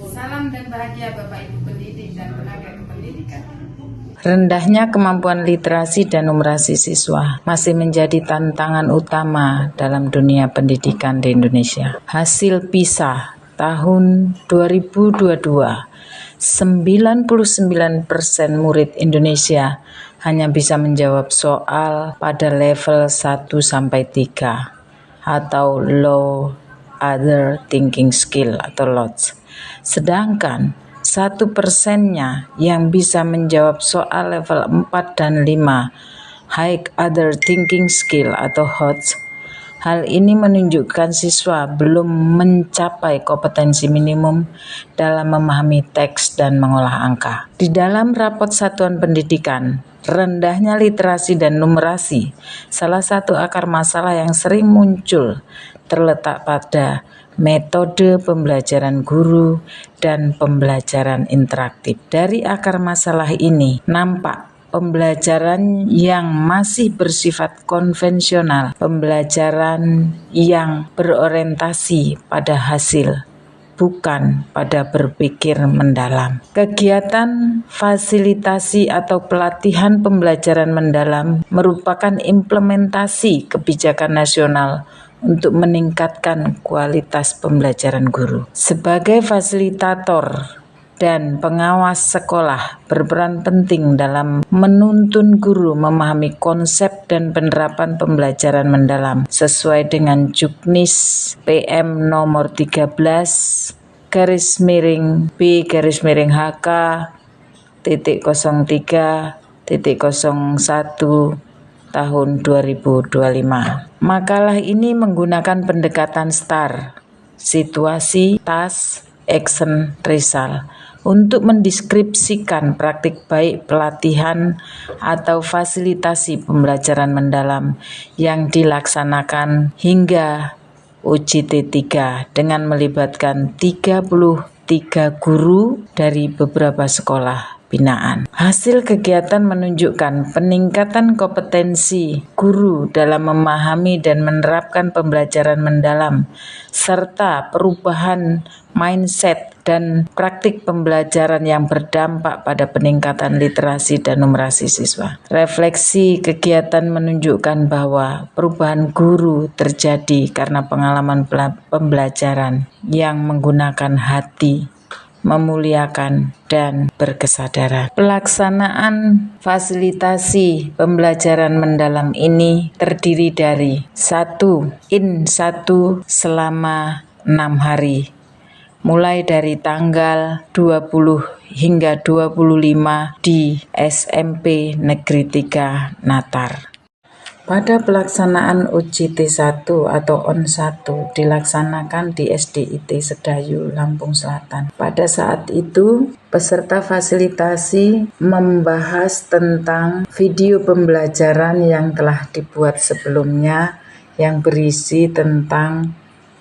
Salam dan bahagia Bapak Ibu pendidik dan tenaga kependidikan. Rendahnya kemampuan literasi dan numerasi siswa masih menjadi tantangan utama dalam dunia pendidikan di Indonesia. Hasil PISA tahun 2022, 99% murid Indonesia hanya bisa menjawab soal pada level 1-3 atau Low Other Thinking Skill atau LOTS. Sedangkan 1%-nya yang bisa menjawab soal level 4 dan 5 High Other Thinking Skill atau HOTS. Hal ini menunjukkan siswa belum mencapai kompetensi minimum dalam memahami teks dan mengolah angka. Di dalam rapot satuan pendidikan, rendahnya literasi dan numerasi, salah satu akar masalah yang sering muncul terletak pada metode pembelajaran guru dan pembelajaran interaktif. Dari akar masalah ini nampak pembelajaran yang masih bersifat konvensional, pembelajaran yang berorientasi pada hasil, bukan pada berpikir mendalam. Kegiatan fasilitasi atau pelatihan pembelajaran mendalam merupakan implementasi kebijakan nasional untuk meningkatkan kualitas pembelajaran guru. Sebagai fasilitator dan pengawas sekolah berperan penting dalam menuntun guru memahami konsep dan penerapan pembelajaran mendalam sesuai dengan Juknis PM nomor 13-B-HK-03-01 tahun 2025. Makalah ini menggunakan pendekatan STAR, situasi, task, action, result, untuk mendeskripsikan praktik baik pelatihan atau fasilitasi pembelajaran mendalam yang dilaksanakan hingga UJT 3 dengan melibatkan 33 guru dari beberapa sekolah binaan. Hasil kegiatan menunjukkan peningkatan kompetensi guru dalam memahami dan menerapkan pembelajaran mendalam, serta perubahan mindset dan praktik pembelajaran yang berdampak pada peningkatan literasi dan numerasi siswa. Refleksi kegiatan menunjukkan bahwa perubahan guru terjadi karena pengalaman pembelajaran yang menggunakan hati, memuliakan, dan berkesadaran. Pelaksanaan fasilitasi pembelajaran mendalam ini terdiri dari 1. In-1 selama 6 hari, mulai dari tanggal 20 hingga 25 di SMP Negeri 3 Natar. Pada pelaksanaan UJT 1 atau ON1 dilaksanakan di SDIT Sedayu, Lampung Selatan. Pada saat itu, peserta fasilitasi membahas tentang video pembelajaran yang telah dibuat sebelumnya yang berisi tentang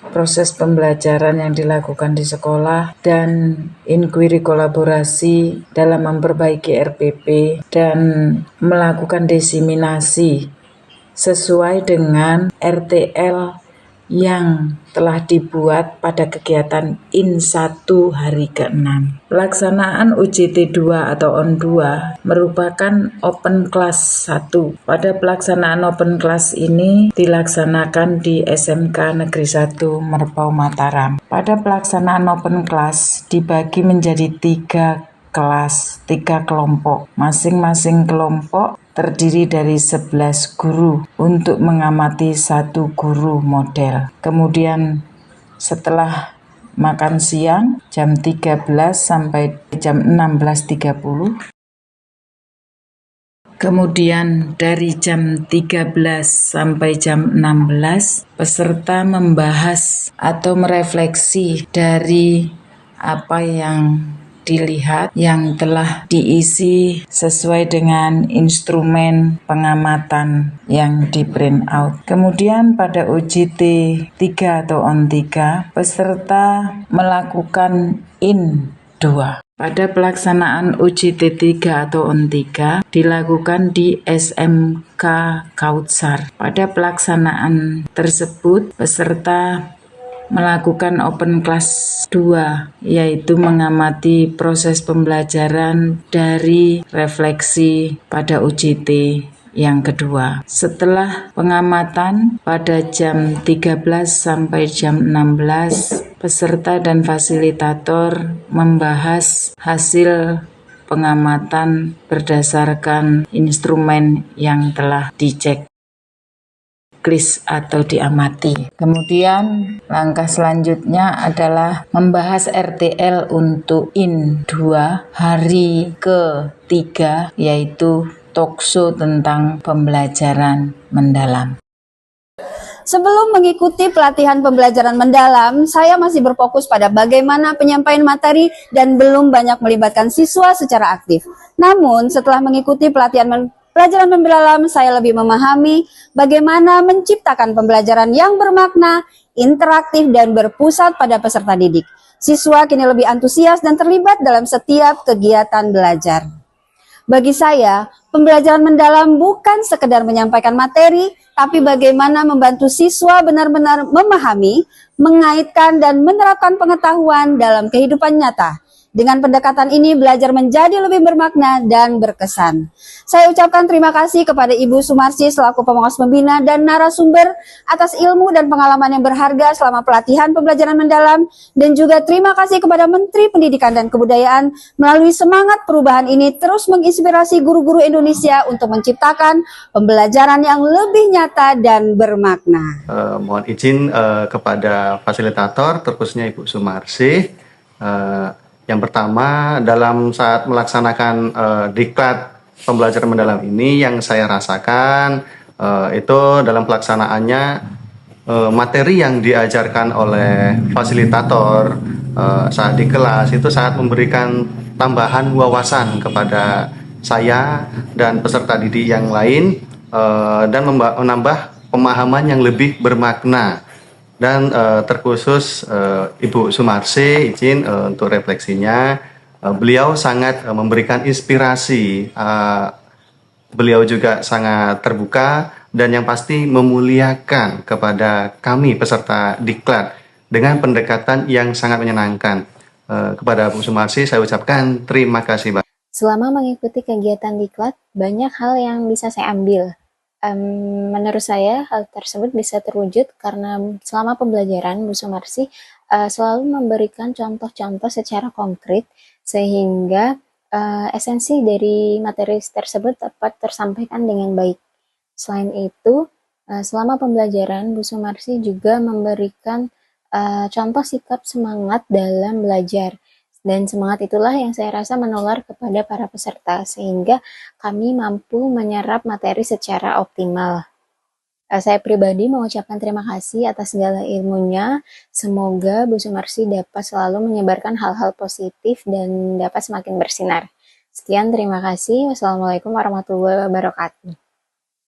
proses pembelajaran yang dilakukan di sekolah dan inquiry kolaborasi dalam memperbaiki RPP dan melakukan diseminasi sesuai dengan RTL yang telah dibuat pada kegiatan In1 hari ke-6. Pelaksanaan UJT 2 atau ON2 merupakan open class 1. Pada pelaksanaan open class ini dilaksanakan di SMK Negeri 1 Merbau Mataram. Pada pelaksanaan open class dibagi menjadi 3 kelompok. Masing-masing kelompok terdiri dari 11 guru untuk mengamati 1 guru model. Kemudian setelah makan siang jam 13 sampai jam 16.30. Kemudian dari jam 13 sampai jam 16 peserta membahas atau merefleksi dari apa yang dilihat yang telah diisi sesuai dengan instrumen pengamatan yang di print out. Kemudian pada UJT 3 atau ON 3 peserta melakukan IN 2. Pada pelaksanaan UJT 3 atau ON 3 dilakukan di SMK Kautsar. Pada pelaksanaan tersebut peserta melakukan open class 2, yaitu mengamati proses pembelajaran dari refleksi pada UJT yang kedua. Setelah pengamatan pada jam 13 sampai jam 16, peserta dan fasilitator membahas hasil pengamatan berdasarkan instrumen yang telah dicek atau diamati. Kemudian langkah selanjutnya adalah membahas RTL untuk IN 2 hari ketiga, yaitu talkshow tentang pembelajaran mendalam. Sebelum mengikuti pelatihan pembelajaran mendalam, saya masih berfokus pada bagaimana penyampaian materi dan belum banyak melibatkan siswa secara aktif. Namun, setelah mengikuti pelatihan pelajaran mendalam, saya lebih memahami bagaimana menciptakan pembelajaran yang bermakna, interaktif, dan berpusat pada peserta didik. Siswa kini lebih antusias dan terlibat dalam setiap kegiatan belajar. Bagi saya, pembelajaran mendalam bukan sekedar menyampaikan materi, tapi bagaimana membantu siswa benar-benar memahami, mengaitkan, dan menerapkan pengetahuan dalam kehidupan nyata. Dengan pendekatan ini, belajar menjadi lebih bermakna dan berkesan. Saya ucapkan terima kasih kepada Ibu Sumarsi selaku pengawas pembina dan narasumber atas ilmu dan pengalaman yang berharga selama pelatihan pembelajaran mendalam, dan juga terima kasih kepada Menteri Pendidikan dan Kebudayaan melalui semangat perubahan ini terus menginspirasi guru-guru Indonesia untuk menciptakan pembelajaran yang lebih nyata dan bermakna. Mohon izin kepada fasilitator, terkhususnya Ibu Sumarsi. Yang pertama, dalam saat melaksanakan diklat pembelajaran mendalam ini, yang saya rasakan itu dalam pelaksanaannya materi yang diajarkan oleh fasilitator saat di kelas itu sangat memberikan tambahan wawasan kepada saya dan peserta didik yang lain dan menambah pemahaman yang lebih bermakna. Dan terkhusus Ibu Sumarsi, izin untuk refleksinya, beliau sangat memberikan inspirasi, beliau juga sangat terbuka dan yang pasti memuliakan kepada kami peserta diklat dengan pendekatan yang sangat menyenangkan. Kepada Bu Sumarsi saya ucapkan terima kasih, Pak. Selama mengikuti kegiatan diklat, banyak hal yang bisa saya ambil. Menurut saya hal tersebut bisa terwujud karena selama pembelajaran Bu Sumarsi selalu memberikan contoh-contoh secara konkret sehingga esensi dari materi tersebut dapat tersampaikan dengan baik. Selain itu, selama pembelajaran Bu Sumarsi juga memberikan contoh sikap semangat dalam belajar. Dan semangat itulah yang saya rasa menular kepada para peserta, sehingga kami mampu menyerap materi secara optimal. Saya pribadi mengucapkan terima kasih atas segala ilmunya. Semoga Bu Sumarsi dapat selalu menyebarkan hal-hal positif dan dapat semakin bersinar. Sekian, terima kasih. Wassalamualaikum warahmatullahi wabarakatuh.